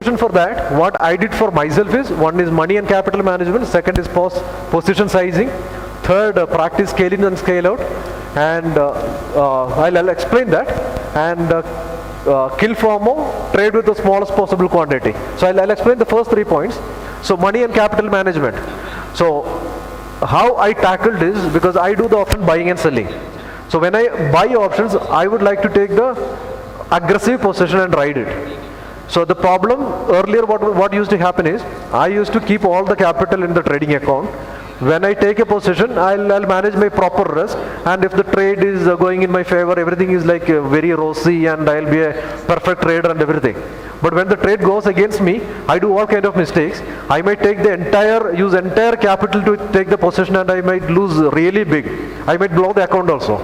For that, what I did for myself is, one is money and capital management, second is position sizing, third practice scale in and scale out, and I'll explain that, and kill FOMO, trade with the smallest possible quantity. So I'll explain the first 3 points. So money and capital management. So how I tackled this, because I do the option buying and selling. So when I buy options, I would like to take the aggressive position and ride it. So the problem earlier, what used to happen is, I used to keep all the capital in the trading account. When I take a position, I'll manage my proper risk, and if the trade is going in my favor, everything is like very rosy, and I'll be a perfect trader and everything. But when the trade goes against me, I do all kind of mistakes. I might use entire capital to take the position, and I might lose really big. I might blow the account also.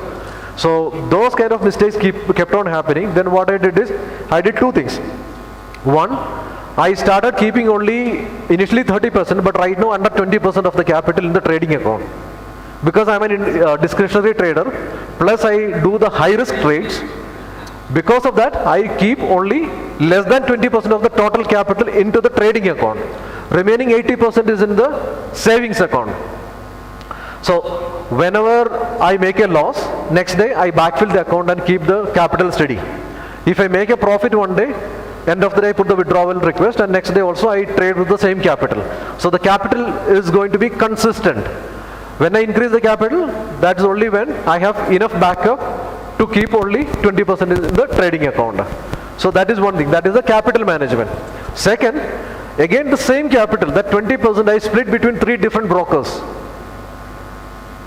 So those kind of mistakes kept on happening. Then what I did is, I did 2 things. One, I started keeping only initially 30%, but right now under 20% of the capital in the trading account. Because I'm a discretionary trader, plus I do the high risk trades. Because of that, I keep only less than 20% of the total capital into the trading account. Remaining 80% is in the savings account. So whenever I make a loss, next day I backfill the account and keep the capital steady. If I make a profit one day, end of the day I put the withdrawal request, and next day also I trade with the same capital. So the capital is going to be consistent. When I increase the capital, that's only when I have enough backup to keep only 20% in the trading account. So that is one thing, that is the capital management. Second, again the same capital, that 20% I split between 3 different brokers.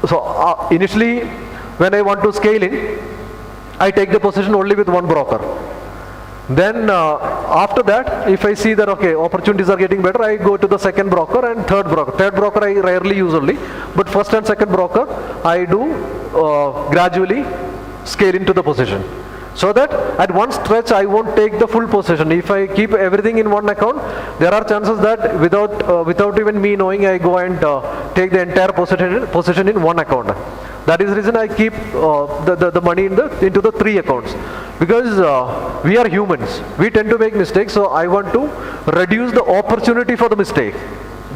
So initially when I want to scale in, I take the position only with one broker. Then after that, if I see that okay, opportunities are getting better, I go to the second broker and third broker. Third broker I rarely use only, but first and second broker I do gradually scale into the position. So that at one stretch I won't take the full position. If I keep everything in one account, there are chances that without even me knowing, I go and take the entire position in one account. That is the reason I keep the money into the 3 accounts. Because we are humans, we tend to make mistakes, so I want to reduce the opportunity for the mistake.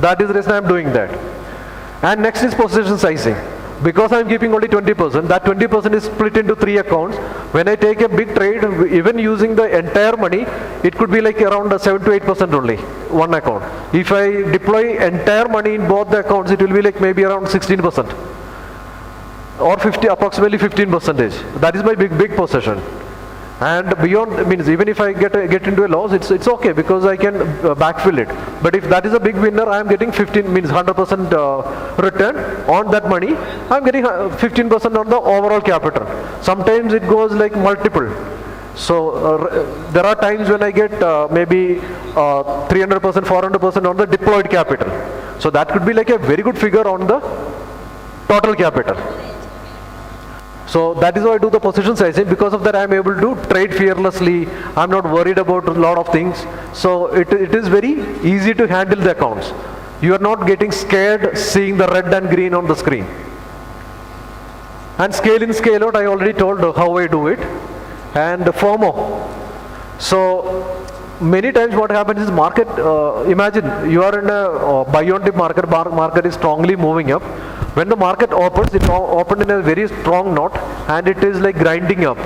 That is the reason I am doing that. And next is position sizing. Because I am keeping only 20%, that 20% is split into 3 accounts. When I take a big trade, even using the entire money, it could be like around 7 to 8% only, one account. If I deploy entire money in both the accounts, it will be like maybe around 16%. Or approximately 15%. That is my big position. And beyond, means even if I get into a loss, it's okay, because I can backfill it. But if that is a big winner, I am getting 100% return on that money. I am getting 15% on the overall capital. Sometimes it goes like multiple. So there are times when I get maybe 300%, 400% on the deployed capital. So that could be like a very good figure on the total capital. So that is why I do the position sizing. Because of that, I am able to trade fearlessly. I am not worried about a lot of things. So it is very easy to handle the accounts. You are not getting scared seeing the red and green on the screen. And scale in, scale out, I already told how I do it. And FOMO. So many times what happens is market, imagine you are in a buy on dip market, market is strongly moving up. When the market opens, it opened in a very strong knot, and it is like grinding up.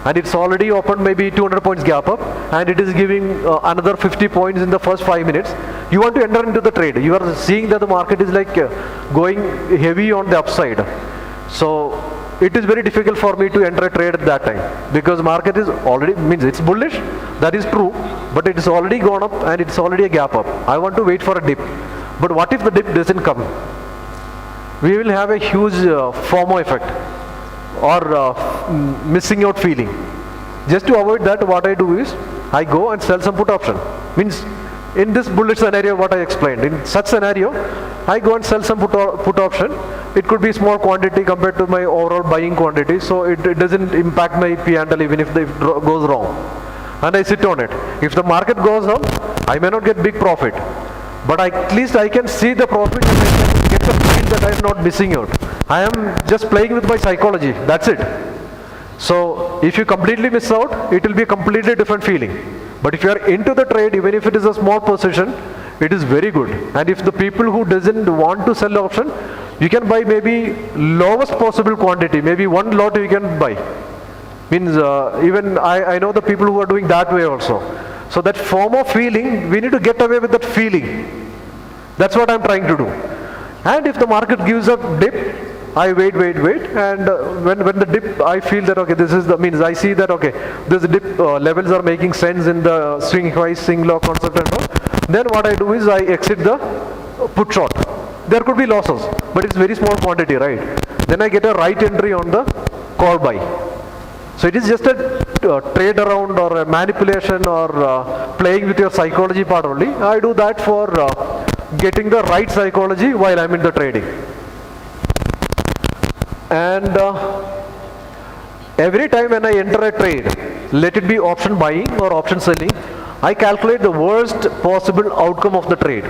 And it's already opened maybe 200 points gap up, and it is giving another 50 points in the first 5 minutes. You want to enter into the trade. You are seeing that the market is like going heavy on the upside. So it is very difficult for me to enter a trade at that time, because market is already, means it's bullish, that is true, but it is already gone up and it's already a gap up. I want to wait for a dip. But what if the dip doesn't come? We will have a huge FOMO effect, or missing out feeling. Just to avoid that, what I do is, I go and sell some put option. Means in this bullish scenario what I explained, in such scenario, I go and sell some put option. It could be small quantity compared to my overall buying quantity, so it doesn't impact my P&L even if it goes wrong. And I sit on it. If the market goes up, I may not get big profit, but at least I can see the profit and I can get the feel that I am not missing out. I am just playing with my psychology, that's it. So if you completely miss out, it will be a completely different feeling. But if you are into the trade, even if it is a small position, it is very good. And if the people who doesn't want to sell option, you can buy maybe lowest possible quantity, maybe one lot you can buy. Means even I know the people who are doing that way also. So that form of feeling, we need to get away with that feeling. That's what I'm trying to do. And if the market gives a dip, I wait, and when the dip, I feel that okay, this is the means. I see that okay, this dip levels are making sense in the swing high, swing low concept and all. Then what I do is I exit the put short. There could be losses, but it's very small quantity, right? Then I get a right entry on the call buy. So it is just a trade around or a manipulation or playing with your psychology part only. I do that for getting the right psychology while I'm in the trading. And every time when I enter a trade, let it be option buying or option selling, I calculate the worst possible outcome of the trade.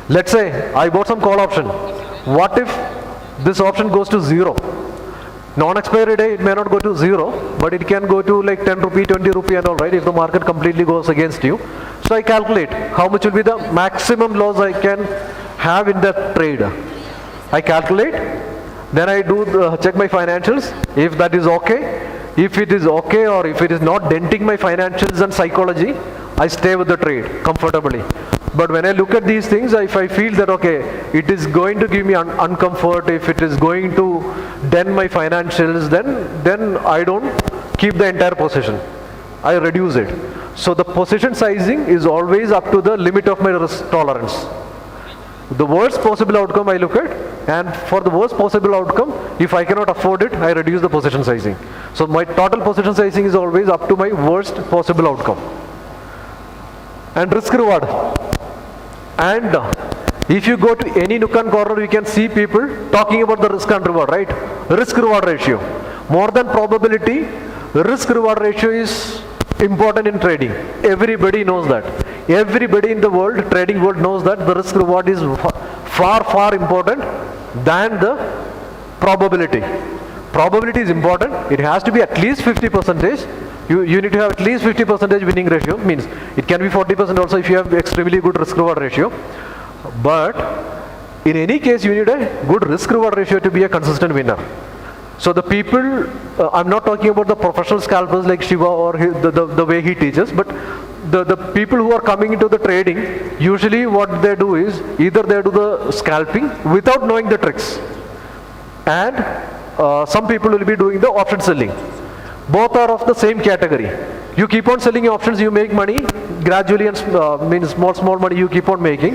Let's say I bought some call option. What if this option goes to 0? Non-expiry day, it may not go to 0, but it can go to like 10 rupee, 20 rupee and all, right, if the market completely goes against you. So I calculate how much will be the maximum loss I can have in that trade. I calculate, then I do check my financials, if that is okay. If it is okay or if it is not denting my financials and psychology, I stay with the trade comfortably. But when I look at these things, if I feel that okay, it is going to give me uncomfort, if it is going to dent my financials, then I don't keep the entire position. I reduce it. So the position sizing is always up to the limit of my risk tolerance. The worst possible outcome I look at, and for the worst possible outcome, if I cannot afford it, I reduce the position sizing. So my total position sizing is always up to my worst possible outcome. And risk reward. And if you go to any nook and corner, you can see people talking about the risk and reward, right? Risk reward ratio. More than probability, risk reward ratio is important in trading. Everybody knows that. Everybody in the world, trading world, knows that the risk reward is far important than the probability. Probability is important. It has to be at least 50%. You need to have at least 50% winning ratio. Means it can be 40% also if you have extremely good risk reward ratio. But in any case, you need a good risk reward ratio to be a consistent winner. So the people, I'm not talking about the professional scalpers like Shiva or the way he teaches, but the people who are coming into the trading, usually what they do is either they do the scalping without knowing the tricks, and some people will be doing the option selling. Both are of the same category. You keep on selling options, you make money gradually, and means small money you keep on making.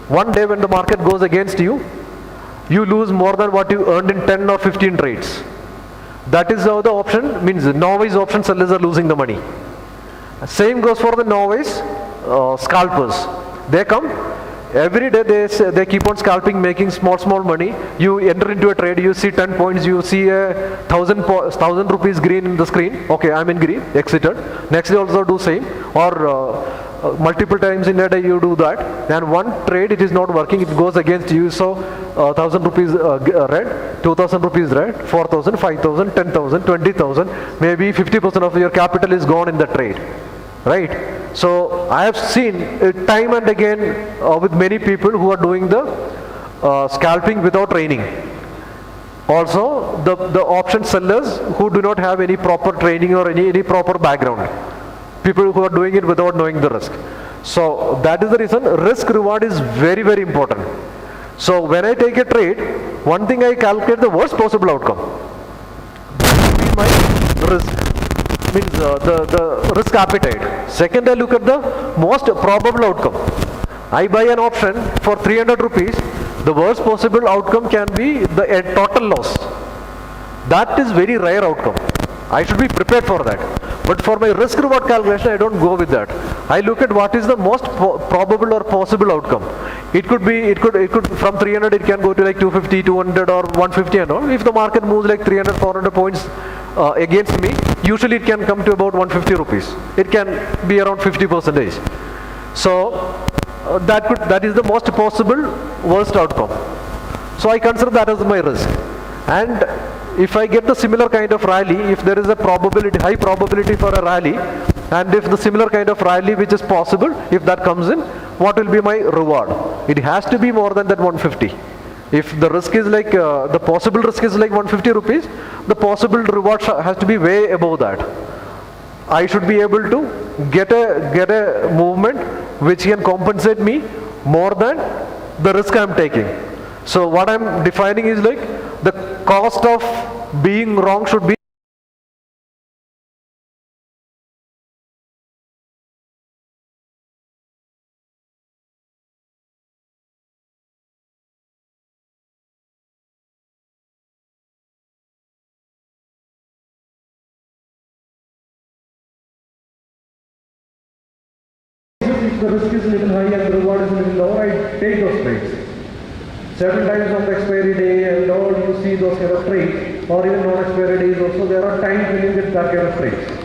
One day when the market goes against you, you lose more than what you earned in 10 or 15 trades. That is how the option, means novice option sellers are losing the money. Same goes for the novice scalpers. They come, every day they keep on scalping, making small money. You enter into a trade, you see 10 points, you see a 1,000 rupees green in the screen. Okay, I'm in green, exited. Next day also do same, or multiple times in a day you do that, and one trade it is not working, it goes against you. So 1,000 rupees red, 2,000 rupees red, 4,000, 5,000, 10,000, 20,000, maybe 50% of your capital is gone in the trade, right? So I have seen it time and again with many people who are doing the scalping without training. Also the option sellers who do not have any proper training or any proper background. People who are doing it without knowing the risk. So that is the reason risk reward is very important. So when I take a trade, one thing I calculate the worst possible outcome. That will be my risk, means the risk appetite. Second, I look at the most probable outcome. I buy an option for 300 rupees. The worst possible outcome can be the total loss. That is very rare outcome. I should be prepared for that. But for my risk reward calculation, I don't go with that. I look at what is the most probable or possible outcome. It could from 300 it can go to like 250, 200 or 150 and all. If the market moves like 300, 400 points against me, usually it can come to about 150 rupees. It can be around 50%. So that is the most possible worst outcome. So I consider that as my risk. And if I get the similar kind of rally, if there is a probability, high probability for a rally, And if the similar kind of rally which is possible, if that comes in, what will be my reward? It has to be more than that 150. If the risk is like, the possible risk is like 150 rupees, the possible reward has to be way above that. I should be able to get a movement which can compensate me more than the risk I am taking. So what I am defining is like the cost of being wrong should be if the risk is a little high and the reward is a little low, I take those trades. 7 times on the expiry day and all, you see those kind of trades, or even non-expiry days also, there are times when you get that kind of trades.